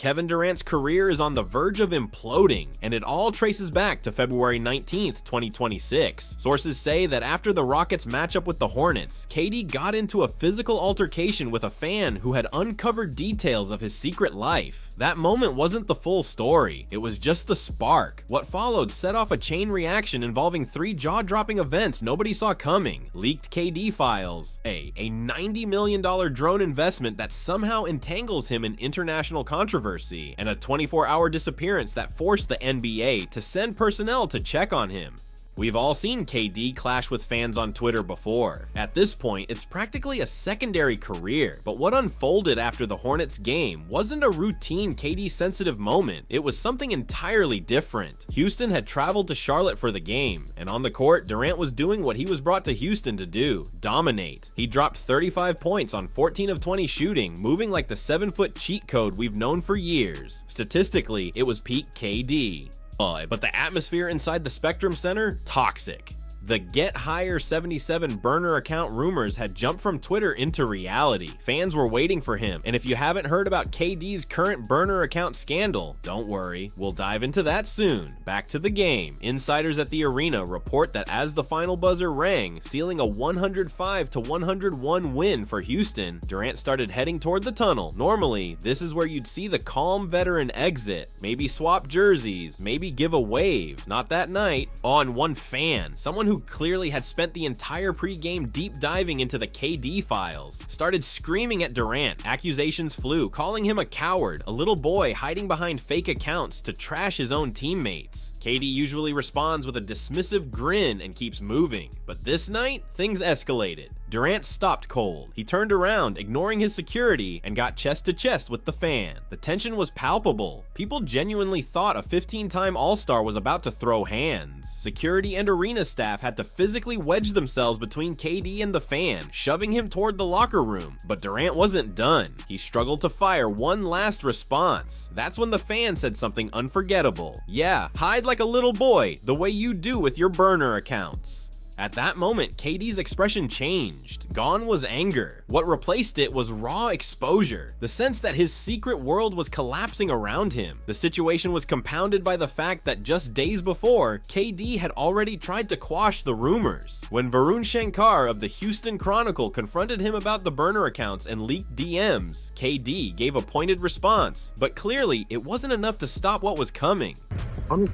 Kevin Durant's career is on the verge of imploding, and it all traces back to February 19th, 2026. Sources say that after the Rockets matchup with the Hornets, KD got into a physical altercation with a fan who had uncovered details of his secret life. That moment wasn't the full story, it was just the spark. What followed set off a chain reaction involving 3 jaw-dropping events nobody saw coming: leaked KD files, a $90 million drone investment that somehow entangles him in international controversy, and a 24-hour disappearance that forced the NBA to send personnel to check on him. We've all seen KD clash with fans on Twitter before. At this point, it's practically a secondary career, but what unfolded after the Hornets game wasn't a routine KD-sensitive moment, it was something entirely different. Houston had traveled to Charlotte for the game, and on the court, Durant was doing what he was brought to Houston to do: dominate. He dropped 35 points on 14 of 20 shooting, moving like the 7-foot cheat code we've known for years. Statistically, it was peak KD. But the atmosphere inside the Spectrum Center? Toxic. The Get Higher 77 burner account rumors had jumped from Twitter into reality. Fans were waiting for him, and if you haven't heard about KD's current burner account scandal, don't worry, we'll dive into that soon. Back to the game. Insiders at the arena report that as the final buzzer rang, sealing a 105-101 win for Houston, Durant started heading toward the tunnel. Normally, this is where you'd see the calm veteran exit, maybe swap jerseys, maybe give a wave. Not that night. On one fan, someone who clearly had spent the entire pre-game deep diving into the KD files, started screaming at Durant. Accusations flew, calling him a coward, a little boy hiding behind fake accounts to trash his own teammates. KD usually responds with a dismissive grin and keeps moving, but this night, things escalated. Durant stopped cold. He turned around, ignoring his security, and got chest to chest with the fan. The tension was palpable. People genuinely thought a 15-time All-Star was about to throw hands. Security and arena staff had to physically wedge themselves between KD and the fan, shoving him toward the locker room. But Durant wasn't done. He struggled to fire one last response. That's when the fan said something unforgettable. Yeah, hide like a little boy, the way you do with your burner accounts. At that moment, KD's expression changed. Gone was anger. What replaced it was raw exposure. The sense that his secret world was collapsing around him. The situation was compounded by the fact that just days before, KD had already tried to quash the rumors. When Varun Shankar of the Houston Chronicle confronted him about the burner accounts and leaked DMs, KD gave a pointed response. But clearly, it wasn't enough to stop what was coming.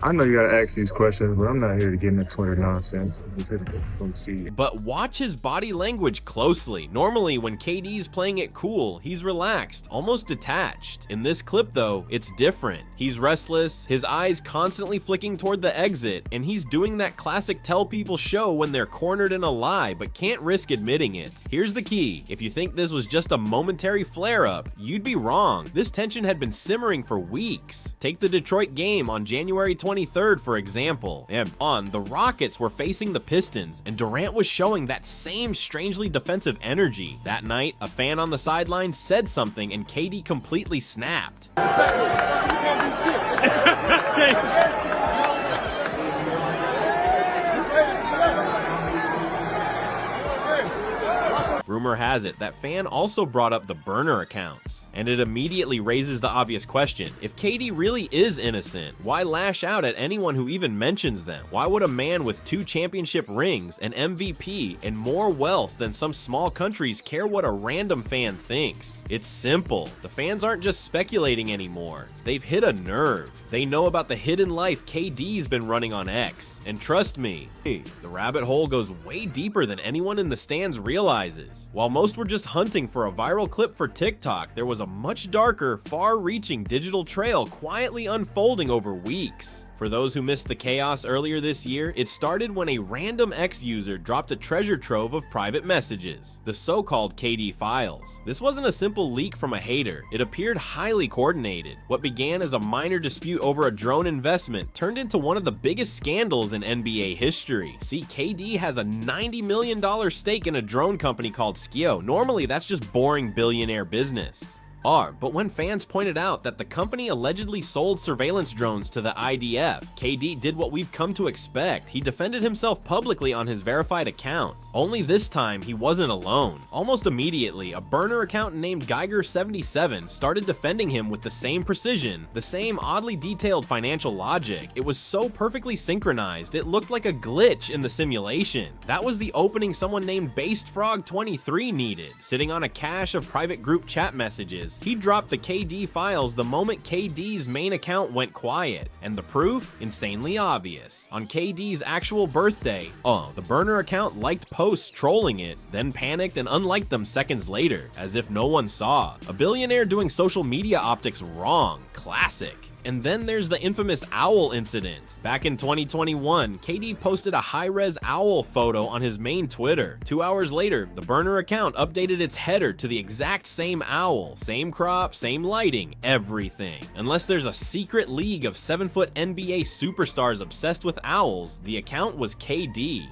I know you gotta ask these questions, but I'm not here to get into Twitter nonsense. I'm here to see it. But watch his body language closely. Normally, when KD's playing it cool, he's relaxed, almost detached. In this clip though, it's different. He's restless, his eyes constantly flicking toward the exit, and he's doing that classic tell people show when they're cornered in a lie but can't risk admitting it. Here's the key: if you think this was just a momentary flare-up, you'd be wrong. This tension had been simmering for weeks. Take the Detroit game on January 23rd, for example. And the Rockets were facing the Pistons, and Durant was showing that same strangely defensive energy. That night, a fan on the sideline said something, and KD completely snapped. Rumor has it that fan also brought up the burner accounts, and it immediately raises the obvious question: if KD really is innocent, why lash out at anyone who even mentions them? Why would a man with 2 championship rings, an MVP, and more wealth than some small countries care what a random fan thinks? It's simple. The fans aren't just speculating anymore. They've hit a nerve. They know about the hidden life KD's been running on X. And trust me, the rabbit hole goes way deeper than anyone in the stands realizes. While most were just hunting for a viral clip for TikTok, there was a much darker, far-reaching digital trail quietly unfolding over weeks. For those who missed the chaos earlier this year, it started when a random X user dropped a treasure trove of private messages, the so-called KD files. This wasn't a simple leak from a hater. It appeared highly coordinated. What began as a minor dispute over a drone investment turned into one of the biggest scandals in NBA history. See, KD has a $90 million stake in a drone company called Skio. Normally, that's just boring billionaire business. But when fans pointed out that the company allegedly sold surveillance drones to the IDF, KD did what we've come to expect. He defended himself publicly on his verified account. Only this time, he wasn't alone. Almost immediately, a burner account named Geiger77 started defending him with the same precision, the same oddly detailed financial logic. It was so perfectly synchronized, it looked like a glitch in the simulation. That was the opening someone named BasedFrog23 needed. Sitting on a cache of private group chat messages, he dropped the KD files the moment KD's main account went quiet. And the proof? Insanely obvious. On KD's actual birthday, the burner account liked posts trolling it, then panicked and unliked them seconds later, as if no one saw. A billionaire doing social media optics wrong. Classic. And then there's the infamous owl incident. Back in 2021, KD posted a high-res owl photo on his main Twitter. 2 hours later, the burner account updated its header to the exact same owl. Same crop, same lighting, everything. Unless there's a secret league of 7-foot NBA superstars obsessed with owls, the account was KD.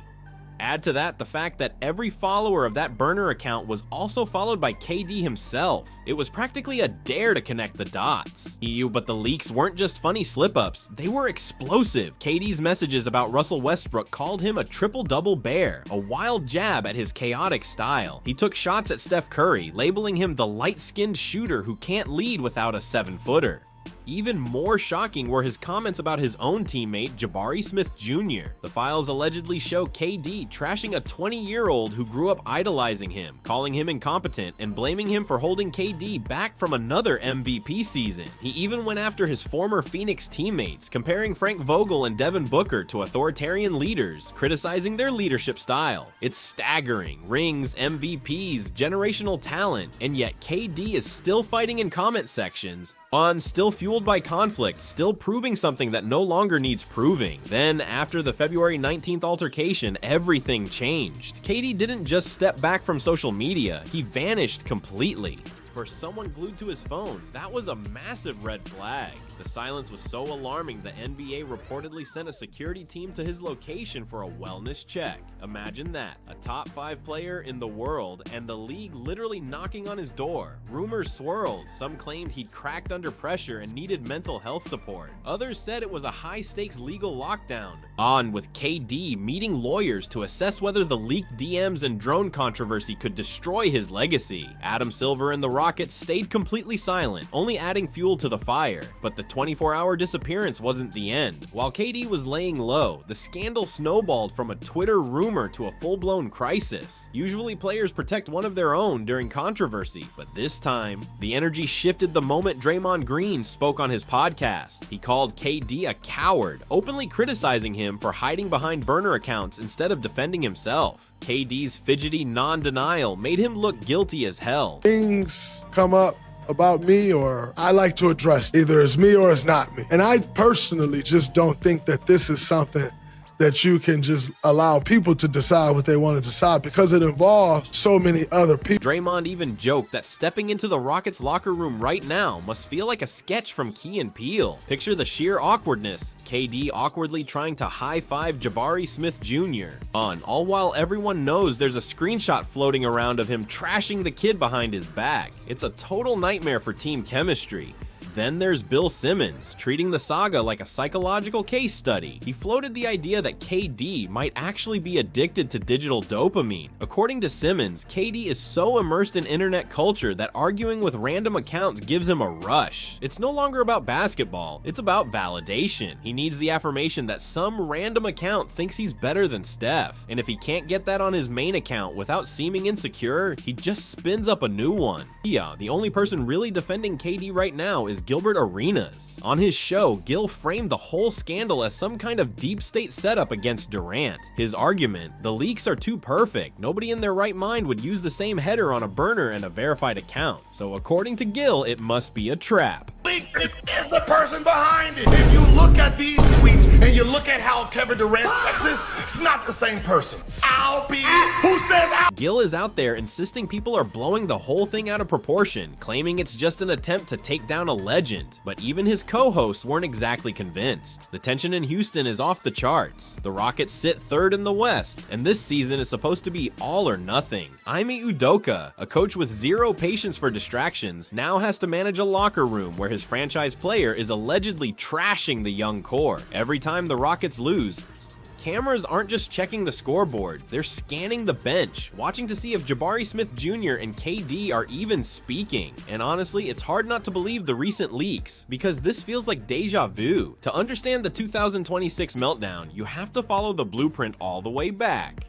Add to that the fact that every follower of that burner account was also followed by KD himself. It was practically a dare to connect the dots. But the leaks weren't just funny slip-ups, they were explosive. KD's messages about Russell Westbrook called him a triple-double bear, a wild jab at his chaotic style. He took shots at Steph Curry, labeling him the light-skinned shooter who can't lead without a 7-footer. Even more shocking were his comments about his own teammate, Jabari Smith Jr. The files allegedly show KD trashing a 20-year-old who grew up idolizing him, calling him incompetent, and blaming him for holding KD back from another MVP season. He even went after his former Phoenix teammates, comparing Frank Vogel and Devin Booker to authoritarian leaders, criticizing their leadership style. It's staggering. Rings, MVPs, generational talent, and yet KD is still fighting in comment sections, still fueled by conflict, still proving something that no longer needs proving. Then, after the February 19th altercation, everything changed. KD didn't just step back from social media, he vanished completely. For someone glued to his phone, that was a massive red flag. The silence was so alarming the NBA reportedly sent a security team to his location for a wellness check. Imagine that, a top 5 player in the world and the league literally knocking on his door. Rumors swirled, some claimed he'd cracked under pressure and needed mental health support. Others said it was a high-stakes legal lockdown. With KD meeting lawyers to assess whether the leaked DMs and drone controversy could destroy his legacy. Adam Silver and the Rockets stayed completely silent, only adding fuel to the fire. But the 24-hour disappearance wasn't the end. While KD was laying low, the scandal snowballed from a Twitter rumor to a full-blown crisis. Usually players protect one of their own during controversy, but this time, the energy shifted the moment Draymond Green spoke on his podcast. He called KD a coward, openly criticizing him for hiding behind burner accounts instead of defending himself. KD's fidgety non-denial made him look guilty as hell. Things come up about me, or I like to address either it's me or it's not me. And I personally just don't think that this is something that you can just allow people to decide what they want to decide, because it involves so many other people. Draymond even joked that stepping into the Rockets locker room right now must feel like a sketch from Key and Peele. Picture the sheer awkwardness. KD awkwardly trying to high-five Jabari Smith Jr. All while everyone knows there's a screenshot floating around of him trashing the kid behind his back. It's a total nightmare for team chemistry. Then there's Bill Simmons, treating the saga like a psychological case study. He floated the idea that KD might actually be addicted to digital dopamine. According to Simmons, KD is so immersed in internet culture that arguing with random accounts gives him a rush. It's no longer about basketball, it's about validation. He needs the affirmation that some random account thinks he's better than Steph. And if he can't get that on his main account without seeming insecure, he just spins up a new one. The only person really defending KD right now is Gilbert Arenas. On his show, Gil framed the whole scandal as some kind of deep state setup against Durant. His argument, the leaks are too perfect. Nobody in their right mind would use the same header on a burner and a verified account. So according to Gil, it must be a trap. is the person behind it. If you look at these tweets and you look at how Kevin Durant texts this, it's not the same person. I'll be who says I'll. Gil is out there insisting people are blowing the whole thing out of proportion, claiming it's just an attempt to take down a legend. But even his co-hosts weren't exactly convinced. The tension in Houston is off the charts. The Rockets sit third in the West, and this season is supposed to be all or nothing. Ime Udoka, a coach with zero patience for distractions, now has to manage a locker room where his franchise player is allegedly trashing the young core. Every time the Rockets lose, cameras aren't just checking the scoreboard, they're scanning the bench, watching to see if Jabari Smith Jr. and KD are even speaking. And honestly, it's hard not to believe the recent leaks, because this feels like deja vu. To understand the 2026 meltdown, you have to follow the blueprint all the way back.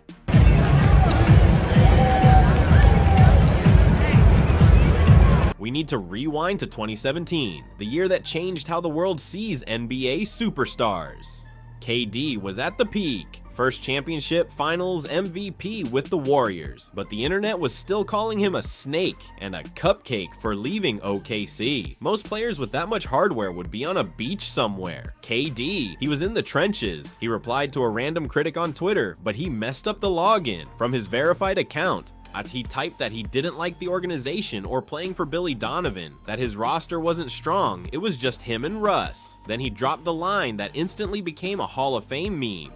We need to rewind to 2017, the year that changed how the world sees NBA superstars. KD was at the peak, first championship, finals, MVP with the Warriors, but the internet was still calling him a snake and a cupcake for leaving OKC. Most players with that much hardware would be on a beach somewhere. KD, he was in the trenches. He replied to a random critic on Twitter, but he messed up the login from his verified account. He typed that he didn't like the organization or playing for Billy Donovan, that his roster wasn't strong, it was just him and Russ. Then he dropped the line that instantly became a Hall of Fame meme.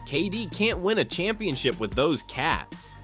KD can't win a championship with those cats.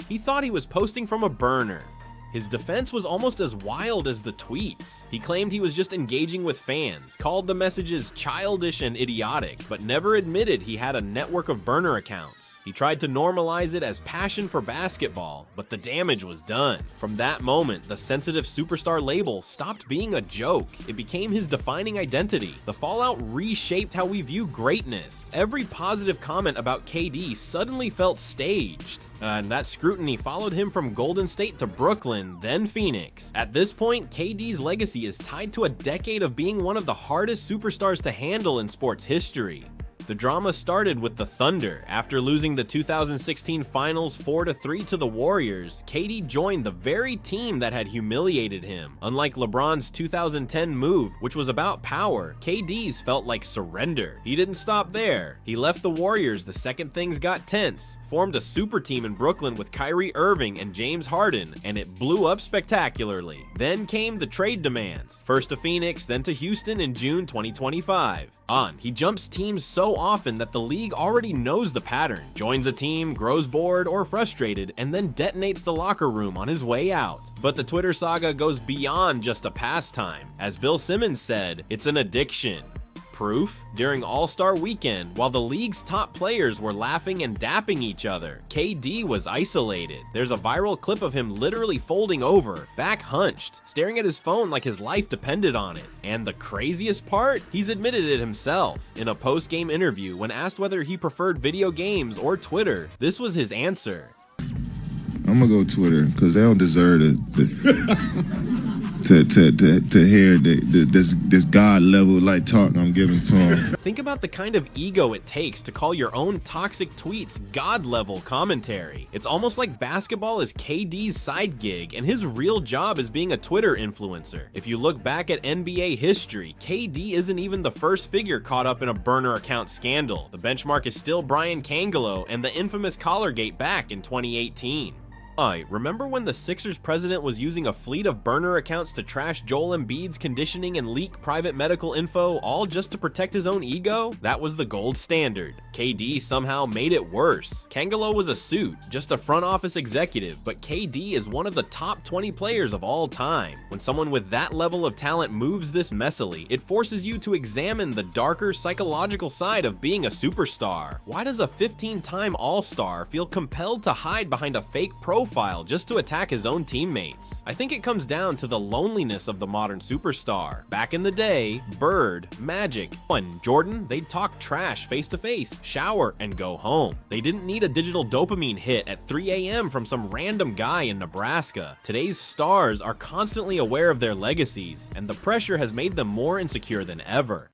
He thought he was posting from a burner. His defense was almost as wild as the tweets. He claimed he was just engaging with fans, called the messages childish and idiotic, but never admitted he had a network of burner accounts. He tried to normalize it as passion for basketball, but the damage was done. From that moment, the sensitive superstar label stopped being a joke. It became his defining identity. The fallout reshaped how we view greatness. Every positive comment about KD suddenly felt staged. And that scrutiny followed him from Golden State to Brooklyn, then Phoenix. At this point, KD's legacy is tied to a decade of being one of the hardest superstars to handle in sports history. The drama started with the Thunder. After losing the 2016 Finals 4-3 to the Warriors, KD joined the very team that had humiliated him. Unlike LeBron's 2010 move, which was about power, KD's felt like surrender. He didn't stop there. He left the Warriors the second things got tense, formed a super team in Brooklyn with Kyrie Irving and James Harden, and it blew up spectacularly. Then came the trade demands, first to Phoenix, then to Houston in June 2025. He jumps teams so often that the league already knows the pattern, joins a team, grows bored or frustrated, and then detonates the locker room on his way out. But the Twitter saga goes beyond just a pastime. As Bill Simmons said, it's an addiction. Proof? During All-Star Weekend, while the league's top players were laughing and dapping each other, KD was isolated. There's a viral clip of him literally folding over, back hunched, staring at his phone like his life depended on it. And the craziest part? He's admitted it himself. In a post-game interview, when asked whether he preferred video games or Twitter, this was his answer. I'm gonna go Twitter, because they don't deserve to hear this God level like talk I'm giving to them. Think about the kind of ego it takes to call your own toxic tweets God level commentary. It's almost like basketball is KD's side gig and his real job is being a Twitter influencer. If you look back at NBA history, KD isn't even the first figure caught up in a burner account scandal. The benchmark is still Brian Cangelo and the infamous Collargate back in 2018. Remember when the Sixers president was using a fleet of burner accounts to trash Joel Embiid's conditioning and leak private medical info, all just to protect his own ego? That was the gold standard. KD somehow made it worse. Cangelo was a suit, just a front office executive, but KD is one of the top 20 players of all time. When someone with that level of talent moves this messily, it forces you to examine the darker psychological side of being a superstar. Why does a 15-time All-Star feel compelled to hide behind a fake profile just to attack his own teammates? I think it comes down to the loneliness of the modern superstar. Back in the day, Bird, Magic, and Jordan, they'd talk trash face to face, shower, and go home. They didn't need a digital dopamine hit at 3 a.m. from some random guy in Nebraska. Today's stars are constantly aware of their legacies, and the pressure has made them more insecure than ever.